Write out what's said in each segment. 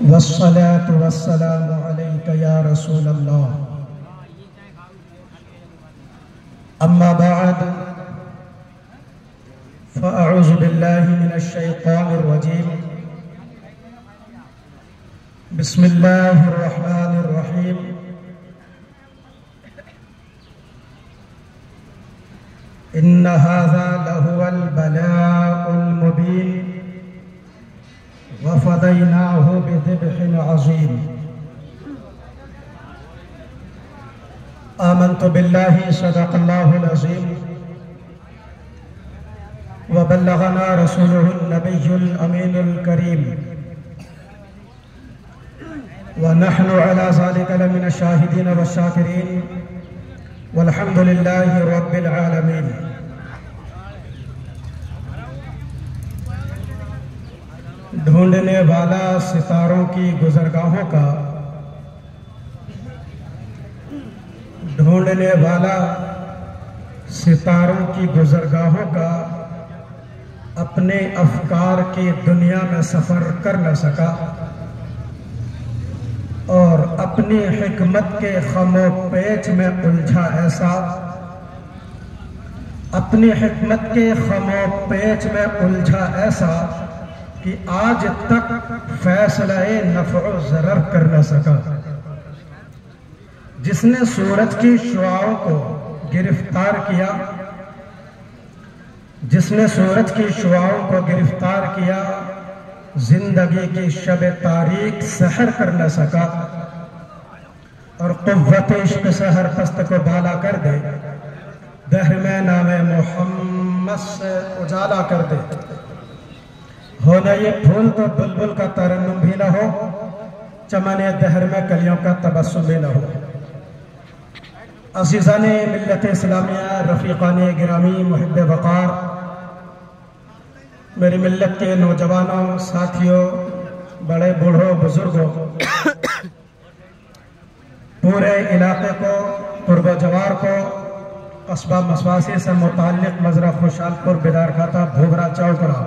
والصلاة والسلام عليك يا رسول الله. أما بعد فأعوذ بالله من الشيطان الرجيم. بسم الله الرحمن الرحيم. إن هذا لهو البلاء المبين وفديناه بذبح عظيم. آمنت بالله صدق الله العظيم وبلغنا رسوله النبي الأمين الكريم ونحن على ذلك لمن الشاهدين والشاكرين والحمد لله رب العالمين. ڈھونڈنے والا ستاروں کی گزرگاہوں کا، ڈھونڈنے والا ستاروں کی گزرگاہوں کا اپنے افکار کی دنیا میں سفر کر نہ سکا اور اپنی حکمت کے خم و پیچ میں الجھا ایسا، اپنی حکمت کے خم و پیچ میں الجھا ایسا کہ آج تک فیصلہ نفع و ضرر کر نہ سکا. جس نے سورج کی شعاعوں کو گرفتار کیا، جس نے سورج کی شعاعوں کو گرفتار کیا، زندگی کی شب تاریک سحر کر نہ سکا اور قوت عشق سے ہر پست کو بالا کر دے، دہر میں نام محمد سے اجالا کر دے. ہو نہ یہ پھول تو بلبل کا ترنم بھی نہ ہو، چمن دہر میں کلیوں کا تبسم بھی نہ ہو. عزیزان ملت اسلامیہ، رفیقان گرامی، محب وقار، میری ملت کے نوجوانوں، ساتھیوں، بڑے بوڑھوں، بزرگوں، پورے علاقے کو، قرب و جوار کو، قصبہ مسواسی سے متعلق مزرعہ خوشحال پور، بیدار کھاتا، بھوگرا، چوکڑا،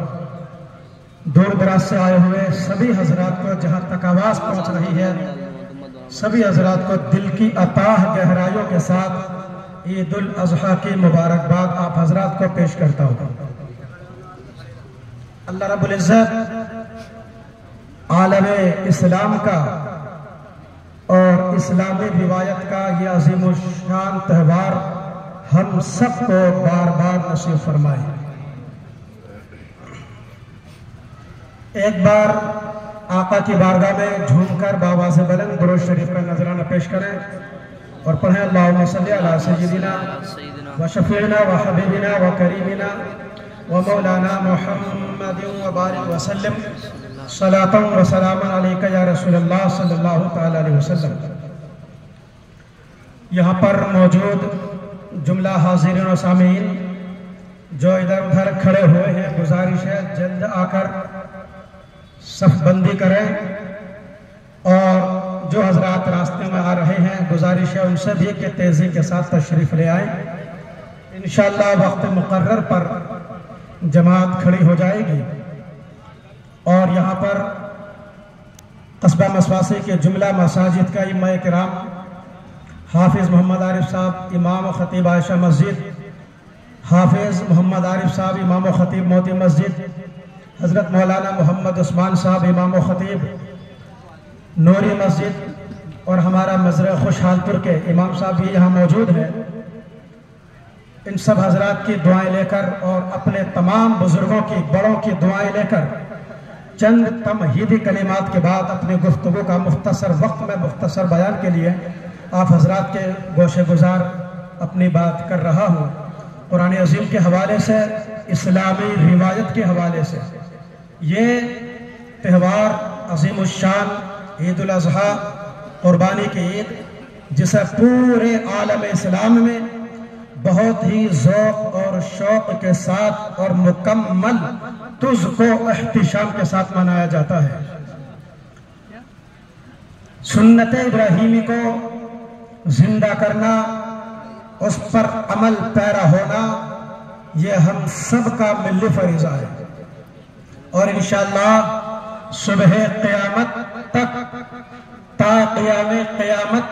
دور دراز سے آئے ہوئے سبھی حضرات کو جہاں تک آواز پہنچ رہی ہے، سبھی حضرات کو دل کی اتاہ گہرائیوں کے ساتھ عید الاضحیٰ کی مبارکباد آپ حضرات کو پیش کرتا ہوں. اللہ رب العزت عالم اسلام کا اور اسلامی روایت کا یہ عظیم الشان تہوار ہم سب کو بار بار نصیب فرمائے. ایک بار آقا کی بارگاہ میں جھوم کر بآواز بلند درود شریف کا نذرانہ پیش کریں اور پڑھیں اللہم صلی علی سیدنا و شفیعنا و حبیبنا و کریمنا و مولانا محمد و بارک وسلم صلاۃ و سلام علیک یا رسول اللہ صلی اللہ تعالی علیہ وسلم. یہاں پر موجود جملہ حاضرین و سامعین جو ادھر ادھر کھڑے ہوئے ہیں، گزارش ہے جلد آ کر صف بندی کریں، اور جو حضرات راستے میں آ رہے ہیں گزارش ہے ان سے بھی کہ تیزی کے ساتھ تشریف لے آئیں. انشاءاللہ وقت مقرر پر جماعت کھڑی ہو جائے گی. اور یہاں پر قصبہ مسواسی کے جملہ مساجد کا ائمہ کرام، حافظ محمد عارف صاحب امام و خطیب عائشہ مسجد، حافظ محمد عارف صاحب امام و خطیب موتی مسجد، حضرت مولانا محمد عثمان صاحب امام و خطیب نوری مسجد، اور ہمارا مزرعہ خوشحال پور کے امام صاحب بھی یہاں موجود ہیں. ان سب حضرات کی دعائیں لے کر اور اپنے تمام بزرگوں کی، بڑوں کی دعائیں لے کر چند تمہیدی کلمات کے بعد اپنی گفتگو کا مختصر وقت میں مختصر بیان کے لیے آپ حضرات کے گوشے گزار اپنی بات کر رہا ہوں. قرآن عظیم کے حوالے سے، اسلامی روایت کے حوالے سے یہ تہوار عظیم الشان عید الاضحیٰ، قربانی کی عید، جسے پورے عالم اسلام میں بہت ہی ذوق اور شوق کے ساتھ اور مکمل تذک و احتشام کے ساتھ منایا جاتا ہے. سنت ابراہیمی کو زندہ کرنا، اس پر عمل پیرا ہونا، یہ ہم سب کا ملی فریضہ ہے. اور انشاءاللہ صبح قیامت تک تا قیام قیامت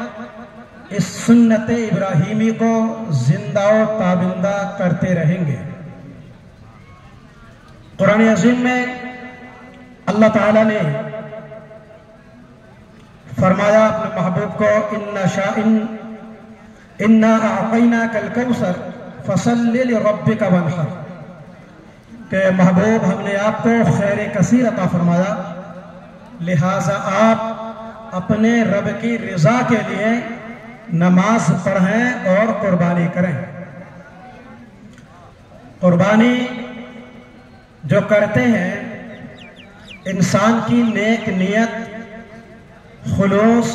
اس سنت ابراہیمی کو زندہ و تابندہ کرتے رہیں گے۔ قرآن عظیم میں اللہ تعالیٰ نے فرمایا اپنے محبوب کو اِنَّا أَعْطَيْنَاكَ الْكَوْثَرَ فَصَلِّ لِرَبِّكَ وَانْحَرْ، کہ محبوب ہم نے آپ کو خیر کثیر عطا فرمایا، لہٰذا آپ اپنے رب کی رضا کے لیے نماز پڑھیں اور قربانی کریں۔ قربانی جو کرتے ہیں انسان کی نیک نیت، خلوص،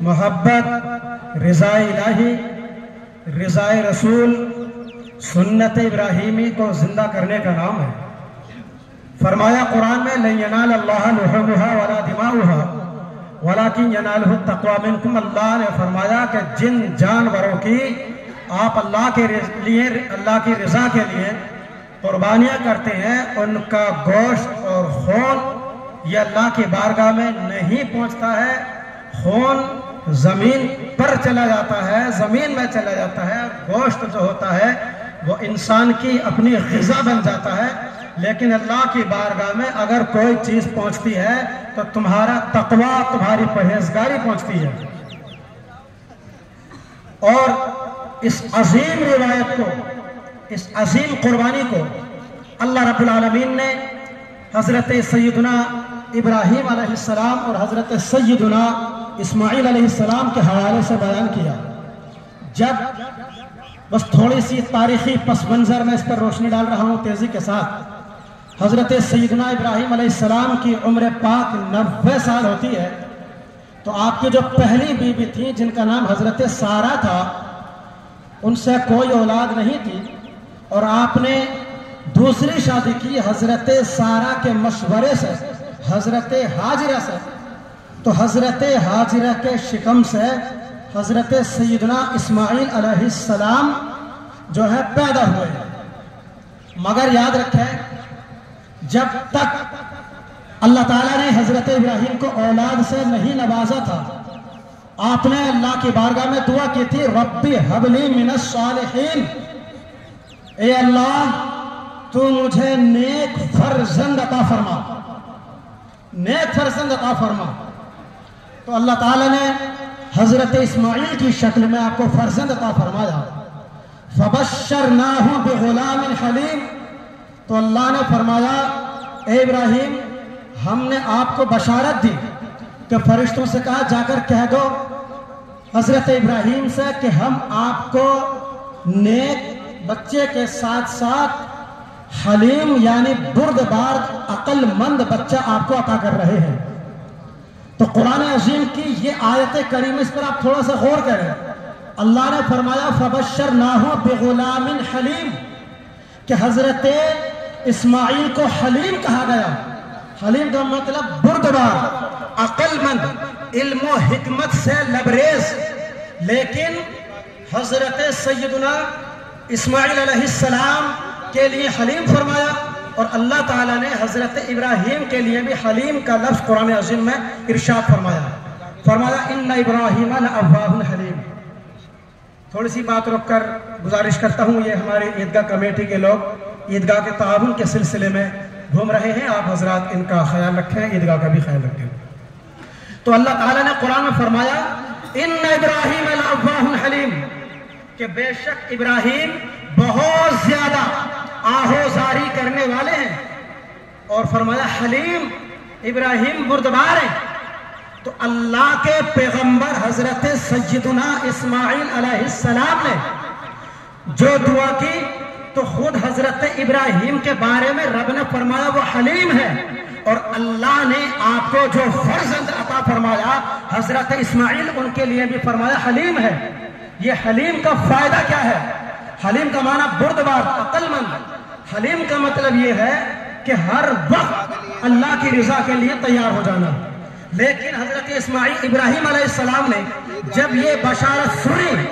محبت، رضا الہی، رضا رسول، سنت ابراہیمی کو زندہ کرنے کا نام ہے۔ فرمایا قرآن میں لَن يَنَالَ اللَّهَ لُحُومُهَا وَلَا دِمَاؤُهَا وَلَكِنْ يَنَالُهُ التَّقْوَى مِنْكُمْ، اللہ نے فرمایا کہ جن جانوروں کی آپ اللہ کی رضا کے لیے قربانیاں کرتے ہیں، ان کا گوشت اور خون یہ اللہ کی بارگاہ میں نہیں پہنچتا ہے۔ خون زمین پر چلا جاتا ہے، زمین میں چلا جاتا ہے، گوشت جو ہوتا ہے وہ انسان کی اپنی غذا بن جاتا ہے، لیکن اللہ کی بارگاہ میں اگر کوئی چیز پہنچتی ہے تو تمہارا تقویٰ، تمہاری پرہیزگاری پہنچتی ہے۔ اور اس عظیم روایت کو، اس عظیم قربانی کو اللہ رب العالمین نے حضرت سیدنا ابراہیم علیہ السلام اور حضرت سیدنا اسماعیل علیہ السلام کے حوالے سے بیان کیا۔ جب بس تھوڑی سی تاریخی پس منظر میں اس پر روشنی ڈال رہا ہوں تیزی کے ساتھ۔ حضرت سیدنا ابراہیم علیہ السلام کی عمر پاک 90 سال ہوتی ہے، تو آپ کی جو پہلی بیوی تھی جن کا نام حضرت سارہ تھا، ان سے کوئی اولاد نہیں تھی، اور آپ نے دوسری شادی کی حضرت سارہ کے مشورے سے حضرت ہاجرہ سے، تو حضرت ہاجرہ کے شکم سے حضرت سیدنا اسماعیل علیہ السلام جو ہے پیدا ہوئے۔ مگر یاد رکھیں، جب تک اللہ تعالیٰ نے حضرت ابراہیم کو اولاد سے نہیں نوازا تھا، آپ نے اللہ کی بارگاہ میں دعا کی تھی ربی حب لی من الصالحین، اے اللہ تو مجھے نیک فرزند عطا فرما، نیک فرزند عطا فرما۔ تو اللہ تعالیٰ نے حضرت اسماعیل کی شکل میں آپ کو فرزند عطا فرمایا۔ فَبَشَّرْنَاهُ بِغُلَامٍ حَلِيمٍ، تو اللہ نے فرمایا اے ابراہیم ہم نے آپ کو بشارت دی کہ فرشتوں سے کہا جا کر کہہ دو حضرت ابراہیم سے کہ ہم آپ کو نیک بچے کے ساتھ ساتھ حلیم یعنی بردبار عقل مند بچہ آپ کو عطا کر رہے ہیں۔ تو قرآن عظیم کی یہ آیت کریم، اس پر آپ تھوڑا سا غور کریں۔ اللہ نے فرمایا فَبَشَّرْنَاهُ بِغُلَامٍ حَلِيمٍ، کہ حضرت اسماعیل کو حلیم کہا گیا۔ حلیم کا مطلب بردبار، عقل مند، علم و حکمت سے لبریز۔ لیکن حضرت سیدنا اسماعیل علیہ السلام کے لیے حلیم فرمایا، اور اللہ تعالیٰ نے حضرت ابراہیم کے لیے بھی حلیم کا لفظ قرآن عظیم میں ارشاد فرمایا اِنَّ إِبْرَاهِيمَ لَأَوَّاهٌ حَلِيمٌ۔ تھوڑی سی بات رک کر گزارش کرتا ہوں، یہ ہمارے عیدگاہ کمیٹی کے لوگ عیدگاہ کے تعاون کے سلسلے میں گھوم رہے ہیں، آپ حضرات ان کا خیال رکھیں، عیدگاہ کا بھی خیال رکھیں۔ تو اللہ تعالیٰ نے قرآن میں فرمایا اِنَّ إِبْرَاهِيمَ لَأَوَّاهٌ حَلِيمٌ، کہ بے شک ابراہیم بہت زیادہ آہوزاری کرنے والے ہیں، اور فرمایا حلیم، ابراہیم بردبار ہیں۔ تو اللہ کے پیغمبر حضرت سیدنا اسماعیل علیہ السلام نے جو دعا کی، تو خود حضرت ابراہیم کے بارے میں رب نے فرمایا وہ حلیم ہے، اور اللہ نے آپ کو جو فرزند عطا فرمایا حضرت اسماعیل، ان کے لیے بھی فرمایا حلیم ہے۔ یہ حلیم کا فائدہ کیا ہے؟ حلیم کا معنی بردبار، عقل مند۔ حلیم کا مطلب یہ ہے کہ ہر وقت اللہ کی رضا کے لیے تیار ہو جانا۔ لیکن حضرت ابراہیم علیہ السلام نے جب یہ بشارت سنی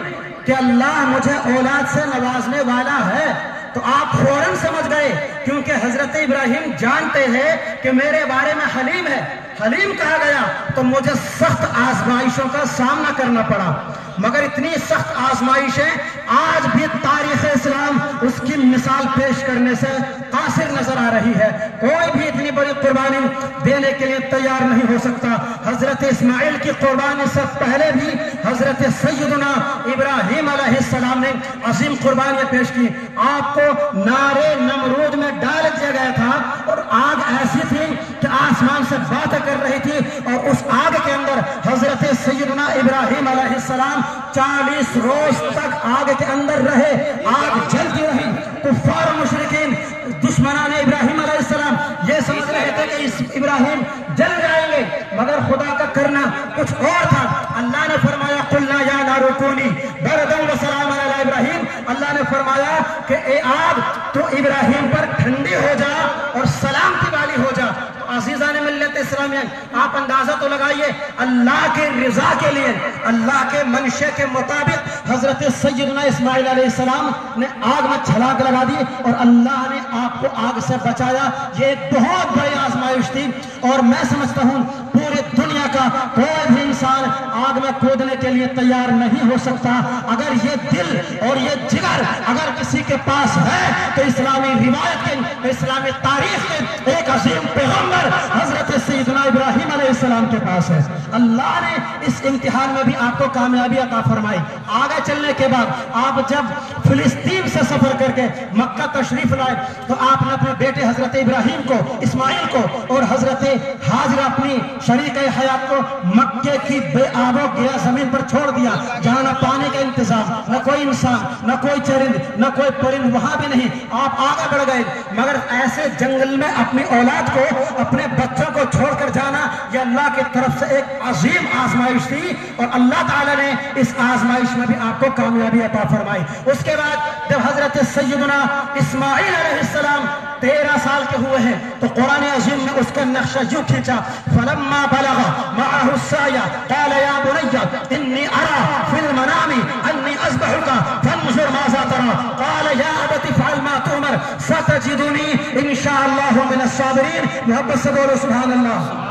کہ اللہ مجھے اولاد سے نوازنے والا ہے، تو آپ فوراً سمجھ گئے، کیونکہ حضرت ابراہیم جانتے ہیں کہ میرے بارے میں حلیم ہے، حلیم کہا گیا تو مجھے سخت آزمائشوں کا سامنا کرنا پڑا، مگر اتنی سخت آزمائشیں آج بھی تاریخ اسلام اس کی مثال پیش کرنے سے قاصر نظر آ رہی ہے۔ کوئی بھی اتنی بڑی قربانی دینے کے لیے تیار نہیں ہو سکتا۔ حضرت اسماعیل کی قربانی سے پہلے بھی حضرت سیدنا ابراہیم علیہ السلام نے عظیم قربانیاں پیش کی۔ آپ کو نارے نمرود میں ڈال دیا گیا تھا اور آگ ایسی تھی کہ آسمان سے باتیں کر رہی تھی، اور اس آگ کے اندر حضرت سیدنا ابراہیم علیہ السلام 40 روز تک آگ کے اندر رہے، آگ جلتی رہی۔ کفار و مشرکین دشمنان ابراہیم علیہ السلام یہ سمجھ رہے تھے کہ ابراہیم جل جائیں گے، مگر خدا کا کرنا کچھ اور تھا۔ اللہ نے فرمایا قلنا یا نار کونی بردا وسلاما علی ابراہیم، اللہ نے فرمایا کہ اے آگ تو ابراہیم پر ٹھنڈی ہو جا اور سلامتی والی ہو جا۔ عزیزان ملت اسلامیہ، آپ اندازہ تو لگائیے، اللہ کے رضا کے لیے، اللہ کے منشے کے مطابق حضرت سیدنا اسماعیل علیہ السلام نے آگ میں چھلانگ لگا دی اور اللہ نے آپ کو آگ سے بچایا۔ یہ ایک بہت بڑی آزمائش تھی، اور میں سمجھتا ہوں پوری دنیا کا کوئی بھی انسان آگ میں کودنے کے لیے تیار نہیں ہو سکتا۔ اگر یہ دل اور یہ جگر اگر کسی کے پاس ہے تو اسلامی روایت کے، اسلامی تاریخ کے ایک عظیم پیغمبر حضرت سیدنا ابراہیم علیہ السلام کے پاس ہے۔ اللہ نے اس امتحان میں بھی آپ کو کامیابی عطا فرمائی۔ آگے چلنے کے بعد آپ جب فلسطین سے سفر کر کے مکہ تشریف لائے تو آپ نے اپنے بیٹے حضرت ابراہیم کو، اسماعیل کو، اور حضرت حاجرہ اپنی شریک حیات کو مکے کی بے آب و گیا زمین پر چھوڑ دیا، جہاں نہ پانی کا انتظام، نہ کوئی انسان، نہ کوئی چرند، نہ کوئی پرند، وہاں بھی نہیں۔ آپ آگے بڑھ گئے، مگر ایسے جنگل میں اپنی اولاد کو، اپنے بچوں کو چھوڑ کر جانا یہ اللہ کی طرف سے ایک عظیم آزمائش تھی، اور اللہ تعالیٰ نے اس آزمائش میں بھی آپ کو کامیابی عطا فرمائی۔ اس کے بعد جب حضرت سیدنا اسماعیل علیہ السلام 13 سال کے ہوئے ہیں تو قرآن عظیم نے اس کا نقشہ یوں کھینچا، فَلَمَّا بَلَغَ مَعَهُ السَّعْيَ قَالَ يَا بُنَيَّ إِنِّي أَرَىٰ فِي الْمَنَامِ أَنِّي أَذْبَحُكَ فَانظُرْ مَاذَا تَرَىٰ قَالَ يَا أَبَتِ افْعَلْ مَا تُؤْمَرْ سَتَجِدُنِي إِن شَاءَ اللَّهُ مِنَ الصَّابِرِينَ۔ محبت سے بولو سبحان اللہ۔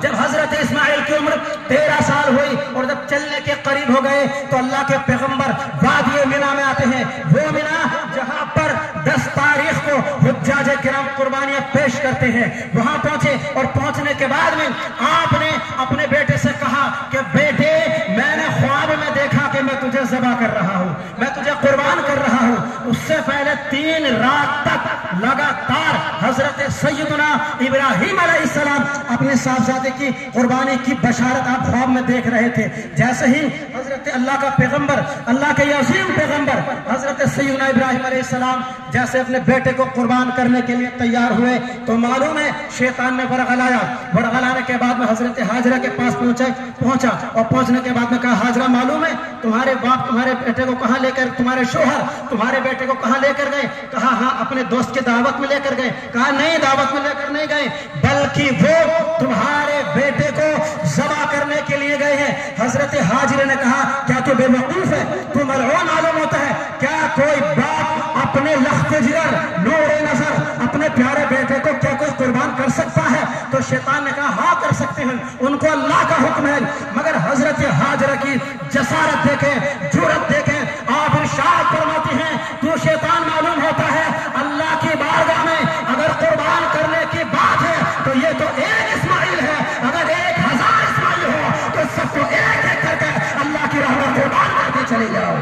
جب حضرت اسماعیل کی عمر 13 سال ہوئی اور جب چلنے کے قریب ہو گئے تو اللہ کے پیغمبر وادی مینا میں آتے ہیں، وہ مینا جہاں پر 10 تاریخ کو حجاج کرام قربانیاں پیش کرتے ہیں، وہاں پہنچے، اور پہنچنے کے بعد میں آپ نے اپنے بیٹے سے کہا کہ بیٹے میں نے خواب میں دیکھا کہ میں تجھے ذبح کر رہا ہوں، میں تجھے قربان کر رہا ہوں۔ اس سے پہلے 3 رات تک لگاتار حضرت سیدنا ابراہیم علیہ السلام اپنے صاحبزادے کی قربانی کی بشارت آپ خواب میں دیکھ رہے تھے۔ جیسے ہی حضرت اللہ کا پیغمبر، اللہ کے عظیم پیغمبر حضرت سیدنا ابراہیم علیہ السلام جیسے اپنے بیٹے کو قربان کرنے کے لیے تیار ہوئے تو معلوم ہے شیطان نے ورغل آیا، ورغل آنے کے بعد میں حضرت حاجرہ کے پاس پہنچا، اور پہنچنے کے بعد میں کہا حاجرہ معلوم ہے تمہارے باپ تمہارے بیٹے کو کہاں لے کر، تمہارے شوہر تمہارے بیٹے کو کہاں لے کر گئے؟ کہا ہاں اپنے دوست کی دعوت میں لے کر گئے۔ کہا نہیں، دعوت میں لے کر نہیں گئے، بلکہ وہ تمہارے بیٹے کو ذبح کرنے کے لیے گئے ہیں۔ حضرت حاجرہ نے کہا کیا تو بے وقوف ہے، تو ملعون معلوم ہوتا ہے، کیا کوئی باپ اپنے لخت جگر نور نظر اپنے پیارے بیٹے کو کیا کوئی قربان کر سکتا ہے؟ تو شیطان نے کہا ہاں کر سکتے ہیں، ان کو اللہ کا حکم ہے۔ مگر حضرت حاجرہ کی جسارت دیکھیں، جرأت دیکھیں، آپ ارشاد فرماتی ہیں تو شیطان معلوم ہوتا ہے اللہ کی بارگاہ میں اگر قربان کرنے کی بات ہے تو یہ تو ایک اسماعیل ہے، اگر 1000 اسماعیل ہو تو سب کو ایک ایک کر کے اللہ کی راہ میں قربان کر کے چلے جاؤ۔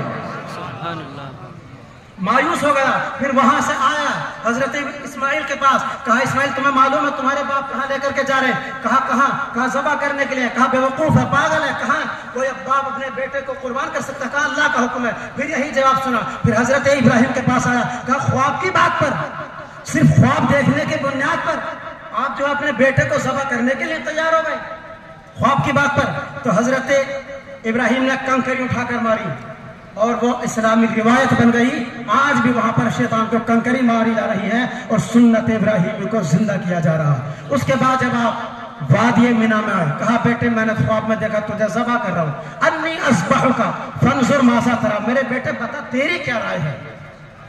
سبحان اللہ۔ مایوس ہو گیا، پھر وہاں سے آیا حضرت اسماعیل کے پاس، کہا اسماعیل تمہیں معلوم ہے تمہارے باپ کہاں لے کر کے جا رہے ہیں؟ کہا کہاں؟ کہا ذبح کرنے کے لیے۔ کہا بے وقوف ہے، پاگل ہے، کہاں کوئی باپ اپنے بیٹے کو قربان کر سکتا ہے؟ کہا اللہ کا حکم ہے۔ پھر یہی جواب سنا، پھر حضرت ابراہیم کے پاس آیا، کہا خواب کی بات پر، صرف خواب دیکھنے کی بنیاد پر آپ جو اپنے بیٹے کو ذبح کرنے کے لیے تیار ہو گئے خواب کی بات پر؟ تو حضرت ابراہیم نے کنکری اٹھا کر ماری اور وہ اسلامی روایت بن گئی۔ آج بھی وہاں پر شیطان کو کنکری ماری جا رہی ہے اور سنت ابراہیم کو زندہ کیا جا رہا۔ اس کے بعد جب آپ وادی مینا میں آئے، کہا بیٹے میں نے خواب میں دیکھا تجھے ذبح کر رہا ہوں، انی اذبحک فانظر ماذا تری، میرے بیٹے بتا تیری کیا رائے ہے؟